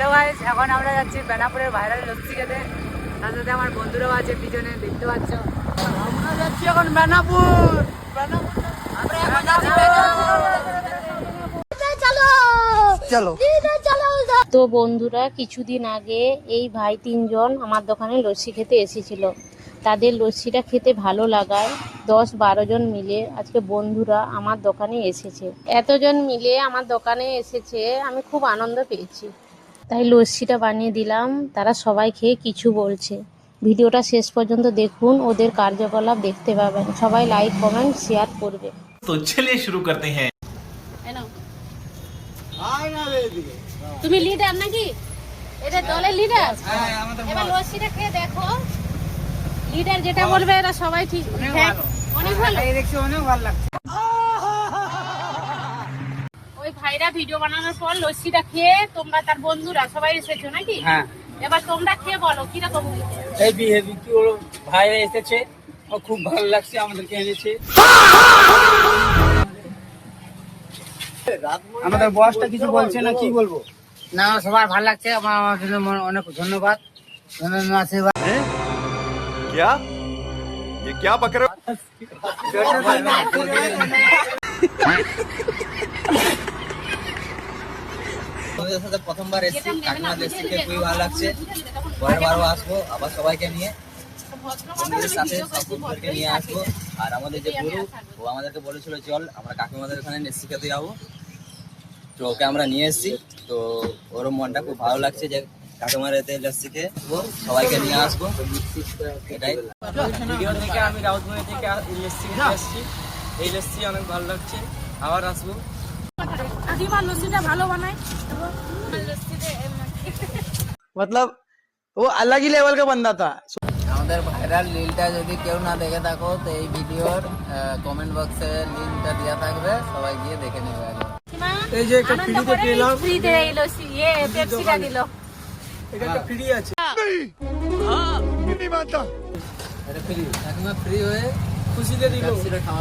Hello guys, এখন আমরা যাচ্ছি বেনাপুরের ভাইরাল লস্যি খেতে। তার সাথে আমার বন্ধুরাও আছে পিছনে, দেখতে পাচ্ছ। আমরা যাচ্ছি এখন বেনাপুর। তো বন্ধুরা, কিছুদিন আগে এই ভাই তিনজন আমার দোকানে লস্যি খেতে এসেছিল। তাদের লস্যিটা খেতে ভালো লাগায় 10-12 জন মিলে আজকে বন্ধুরা আমার দোকানে এসেছে। এতজন মিলে আমার দোকানে এসেছে, আমি খুব আনন্দ পেয়েছি। তাই লস্যিটা বানিয়ে দিলাম। তারা সবাই খেয়ে কিছু বলছে। ভিডিওটা শেষ পর্যন্ত দেখুন, ওদের কার্যকলাপ দেখতে পাবেন। সবাই লাইক, কমেন্ট, শেয়ার করবে। तो चलिए शुरू करते हैं। তুমি লিডার নাকি? এটা দলের লিডার। এবার লস্যিটা খেয়ে দেখো, লিডার যেটা বলবে এরা সবাই ঠিক। হ্যাঁ, অনেক ভালো। অনেক ভালো লাগছে। ওই ভাইরা ভিডিও বানানোর পর লস্যিটা খেয়ে তোমরা তার বন্ধুরা সবাই এসেছো নাকি? হ্যাঁ, এবার তোমরা খেয়ে বলো কিরকম হয়েছে। হেভি হেভি কি ওর ভাইরা এসেছে, ও খুব ভালো লাগছে, আমাদেরকে এনেছে। আমাদের বসটা কিছু বলছে না, কি বলবো? না, সবার ভালো লাগছে। আমার জন্য অনেক ধন্যবাদ। क्या ये क्या बक रहे हो? আমাদের সাথে প্রথমবার এসেছি, কাকিমা লস্যি খেয়ে খুবই ভালো লাগছে। পরের বারও আসবো, আবার সবাইকে নিয়ে, বন্ধুদের সাথে সব বন্ধুদেরকে নিয়ে আসবো। আর আমাদের যে গুরু, ও আমাদেরকে বলেছিল চল আমরা কাকিমাদের ওখানে লস্যি খেতে যাবো, তো ওকে আমরা নিয়ে এসেছি। তো ওর মনটা খুব ভালো লাগছে যে কাকিমার এতে লস্যি খেয়ে সবাইকে নিয়ে আসবো, এটাই। ভিডিও থেকে আমি রাউতমনি থেকে লস্যি খেতে এসেছি। এই লস্যি অনেক ভালো লাগছে, আবার আসবো। কাকিমা লস্যিটা ভালো বানায়। मतलब वो अलग ही लेवल का बंदा था। আমাদের ভাইরাল রিলটা যদি কেউ না দেখে থাকো, তো এই ভিডিওর কমেন্ট বক্সে লিঙ্কটা দেওয়া থাকবে, সবাই গিয়ে দেখে নেবে আগে। এই যে একটা ফ্রিতে পেলাম, ফ্রিতে এই লস্যি, পেপসিটা দিল। এটা একটা ফ্রি আছে। এটা ফ্রি, কাকিমা ফ্রি হয়ে খুশিতে দিল। লস্যিটা খাওয়া